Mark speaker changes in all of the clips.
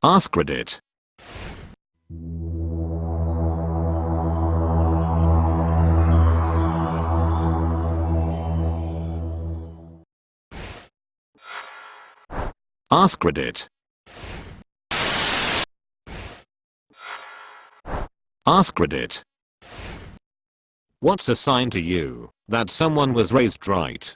Speaker 1: AskReddit. AskReddit. AskReddit. What's a sign to you that someone was raised right?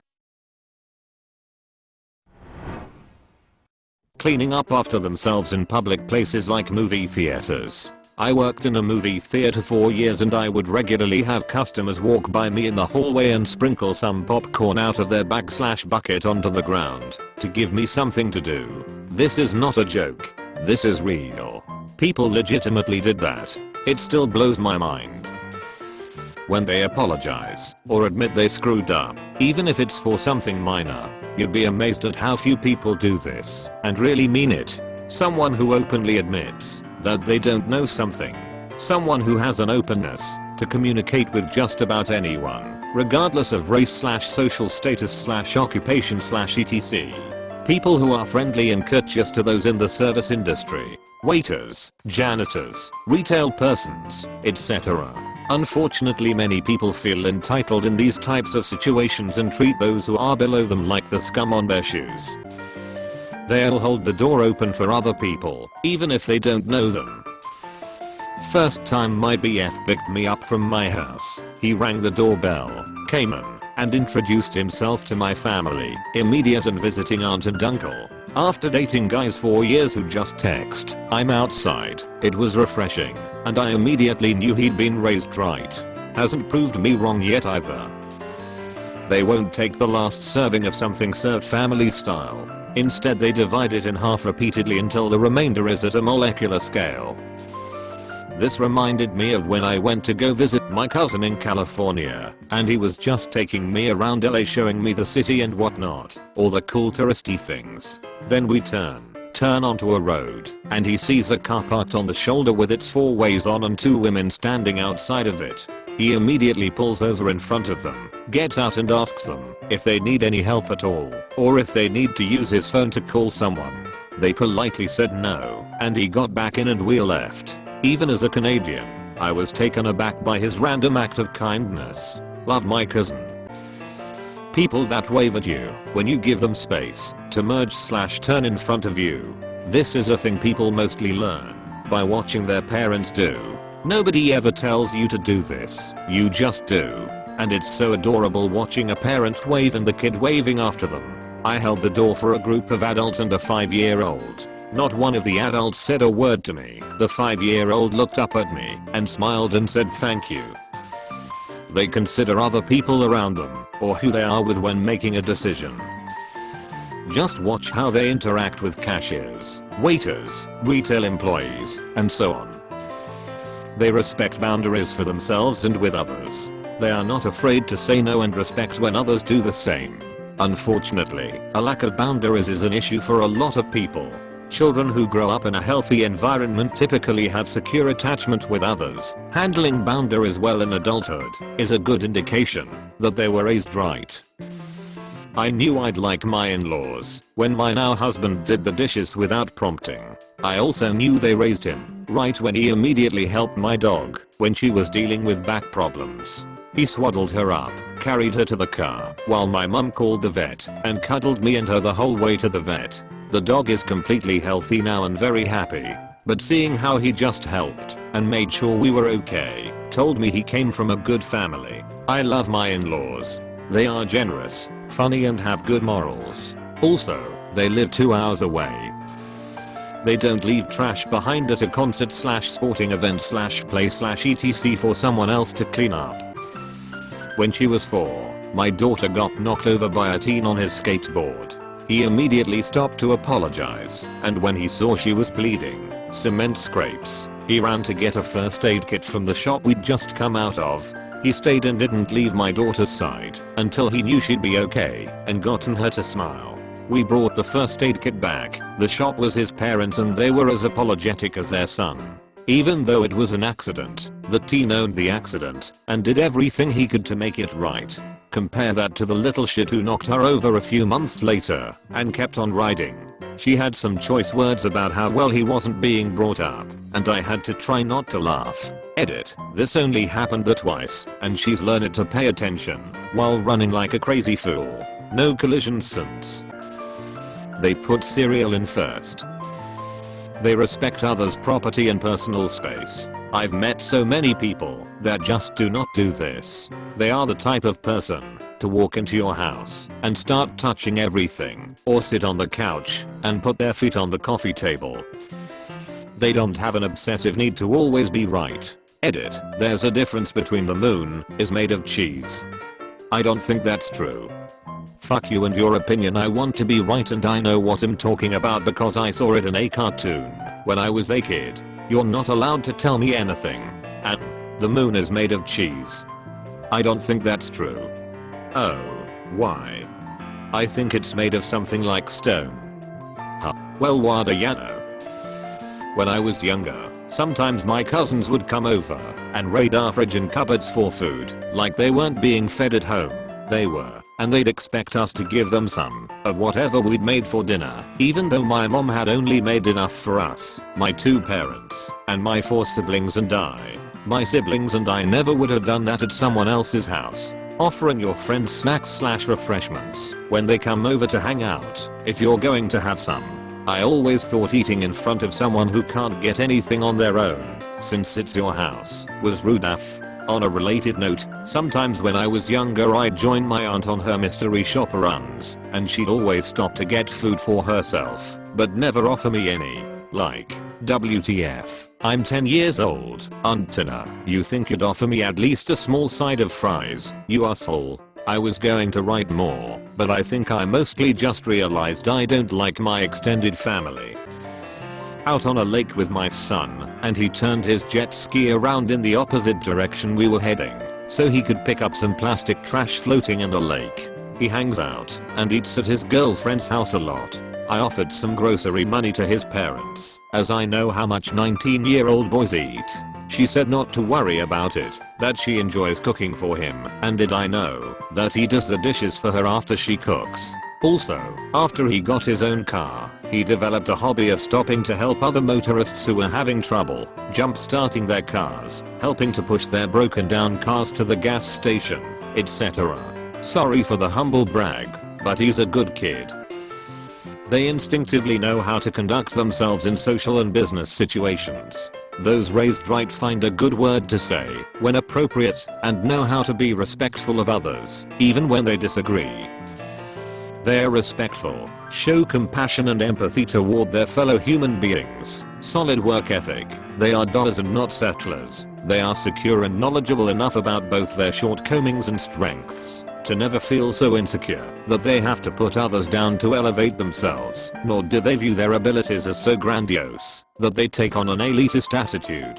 Speaker 1: Cleaning up after themselves in public places like movie theaters. I worked in a movie theater for years and I would regularly have customers walk by me in the hallway and sprinkle some popcorn out of their bag/bucket onto the ground to give me something to do. This is not a joke. This is real. People legitimately did that. It still blows my mind. When they apologize or admit they screwed up, even if it's for something minor, you'd be amazed at how few people do this and really mean it. Someone who openly admits that they don't know something. Someone who has an openness to communicate with just about anyone, regardless of race/social status/occupation/etc. People who are friendly and courteous to those in the service industry. Waiters, janitors, retail persons, etc. Unfortunately, many people feel entitled in these types of situations and treat those who are below them like the scum on their shoes. They'll hold the door open for other people, even if they don't know them. First time my BF picked me up from my house, he rang the doorbell, came in, and introduced himself to my family, immediate and visiting aunt and uncle. After dating guys for years who just text, "I'm outside," it was refreshing, and I immediately knew he'd been raised right. Hasn't proved me wrong yet either. They won't take the last serving of something served family style. Instead they divide it in half repeatedly until the remainder is at a molecular scale. This reminded me of when I went to go visit my cousin in California, and he was just taking me around LA showing me the city and whatnot, all the cool touristy things. Then we turn onto a road, and he sees a car parked on the shoulder with its 4 ways on and 2 women standing outside of it. He immediately pulls over in front of them, gets out and asks them if they need any help at all, or if they need to use his phone to call someone. They politely said no, and he got back in and we left. Even as a Canadian, I was taken aback by his random act of kindness. Love my cousin. People that wave at you when you give them space to merge/turn in front of you. This is a thing people mostly learn by watching their parents do. Nobody ever tells you to do this, you just do. And it's so adorable watching a parent wave and the kid waving after them. I held the door for a group of adults and a 5-year-old. Not one of the adults said a word to me. The 5-year-old looked up at me and smiled and said thank you. They consider other people around them or who they are with when making a decision. Just watch how they interact with cashiers, waiters, retail employees, and so on. They respect boundaries for themselves and with others. They are not afraid to say no and respect when others do the same. Unfortunately, a lack of boundaries is an issue for a lot of people. Children who grow up in a healthy environment typically have secure attachment with others. Handling boundaries well in adulthood is a good indication that they were raised right. I knew I'd like my in-laws when my now husband did the dishes without prompting. I also knew they raised him right when he immediately helped my dog when she was dealing with back problems. He swaddled her up, carried her to the car, while my mum called the vet, and cuddled me and her the whole way to the vet. The dog is completely healthy now and very happy, but seeing how he just helped and made sure we were okay, told me he came from a good family. I love my in-laws. They are generous, funny and have good morals. Also, they live 2 hours away. They don't leave trash behind at a concert/sporting event/play/etc for someone else to clean up. When she was 4, my daughter got knocked over by a teen on his skateboard. He immediately stopped to apologize, and when he saw she was bleeding, cement scrapes, he ran to get a first aid kit from the shop we'd just come out of. He stayed and didn't leave my daughter's side until he knew she'd be okay and gotten her to smile. We brought the first aid kit back. The shop was his parents and they were as apologetic as their son. Even though it was an accident, the teen owned the accident and did everything he could to make it right. Compare that to the little shit who knocked her over a few months later and kept on riding. She had some choice words about how well he wasn't being brought up, and I had to try not to laugh. Edit. This only happened twice, and she's learned to pay attention while running like a crazy fool. No collisions since. They put cereal in first. They respect others' property and personal space. I've met so many people that just do not do this. They are the type of person to walk into your house and start touching everything, or sit on the couch and put their feet on the coffee table. They don't have an obsessive need to always be right. Edit. There's a difference between the moon is made of cheese. I don't think that's true. Fuck you and your opinion. I want to be right, and I know what I'm talking about because I saw it in a cartoon when I was a kid. You're not allowed to tell me anything. And the moon is made of cheese. I don't think that's true. Oh, why? I think it's made of something like stone. Huh. Well, wada yano. When I was younger, sometimes my cousins would come over and raid our fridge and cupboards for food, like they weren't being fed at home. They were, and they'd expect us to give them some of whatever we'd made for dinner, even though my mom had only made enough for us, my 2 parents, and my 4 siblings and I. My siblings and I never would have done that at someone else's house. Offering your friends snacks/refreshments when they come over to hang out, if you're going to have some. I always thought eating in front of someone who can't get anything on their own, since it's your house, was rude AF. On a related note, sometimes when I was younger I'd join my aunt on her mystery shopper runs, and she'd always stop to get food for herself, but never offer me any. Like, WTF, I'm 10 years old, Aunt Tina, you think you'd offer me at least a small side of fries, you asshole. I was going to write more, but I think I mostly just realized I don't like my extended family. Out on a lake with my son, and he turned his jet ski around in the opposite direction we were heading, so he could pick up some plastic trash floating in the lake. He hangs out and eats at his girlfriend's house a lot. I offered some grocery money to his parents, as I know how much 19-year-old boys eat. She said not to worry about it, that she enjoys cooking for him, and did I know that he does the dishes for her after she cooks. Also, after he got his own car, he developed a hobby of stopping to help other motorists who were having trouble jump-starting their cars, helping to push their broken down cars to the gas station, etc. Sorry for the humble brag, but he's a good kid. They instinctively know how to conduct themselves in social and business situations. Those raised right find a good word to say when appropriate and know how to be respectful of others, even when they disagree. They're respectful, show compassion and empathy toward their fellow human beings, solid work ethic, they are doers and not settlers, they are secure and knowledgeable enough about both their shortcomings and strengths to never feel so insecure that they have to put others down to elevate themselves, nor do they view their abilities as so grandiose that they take on an elitist attitude.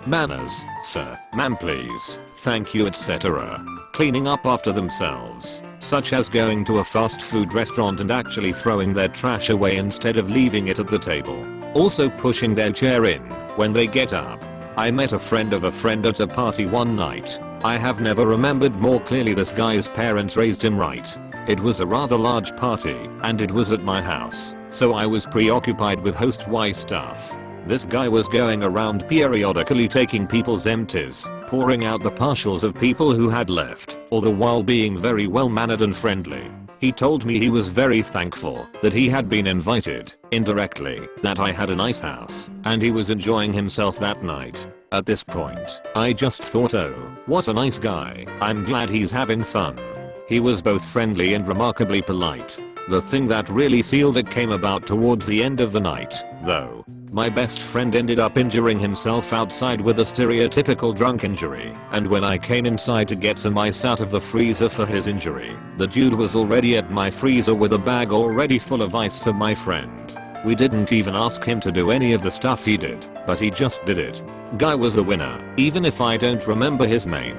Speaker 1: Manners, sir, ma'am please, thank you etc. Cleaning up after themselves, such as going to a fast food restaurant and actually throwing their trash away instead of leaving it at the table. Also pushing their chair in when they get up. I met a friend of a friend at a party one night. I have never remembered more clearly. This guy's parents raised him right. It was a rather large party, and it was at my house, so I was preoccupied with host Y stuff. This guy was going around periodically taking people's empties, pouring out the partials of people who had left, all the while being very well mannered and friendly. He told me he was very thankful that he had been invited, indirectly, that I had a nice house, and he was enjoying himself that night. At this point, I just thought, oh, what a nice guy, I'm glad he's having fun. He was both friendly and remarkably polite. The thing that really sealed it came about towards the end of the night, though. My best friend ended up injuring himself outside with a stereotypical drunk injury, and when I came inside to get some ice out of the freezer for his injury, the dude was already at my freezer with a bag already full of ice for my friend. We didn't even ask him to do any of the stuff he did, but he just did it. Guy was the winner, even if I don't remember his name.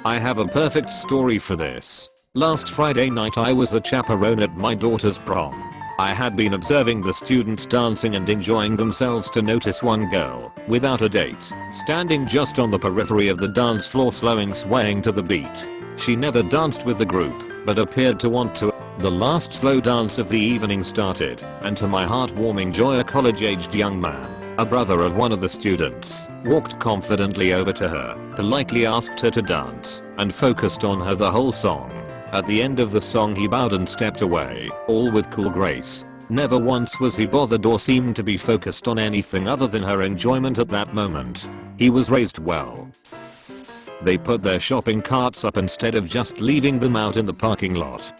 Speaker 1: I have a perfect story for this. Last Friday night I was a chaperone at my daughter's prom. I had been observing the students dancing and enjoying themselves to notice one girl, without a date, standing just on the periphery of the dance floor swaying to the beat. She never danced with the group, but appeared to want to. The last slow dance of the evening started, and to my heartwarming joy a college-aged young man, a brother of one of the students, walked confidently over to her, politely asked her to dance, and focused on her the whole song. At the end of the song he bowed and stepped away, all with cool grace. Never once was he bothered or seemed to be focused on anything other than her enjoyment at that moment. He was raised well. They put their shopping carts up instead of just leaving them out in the parking lot.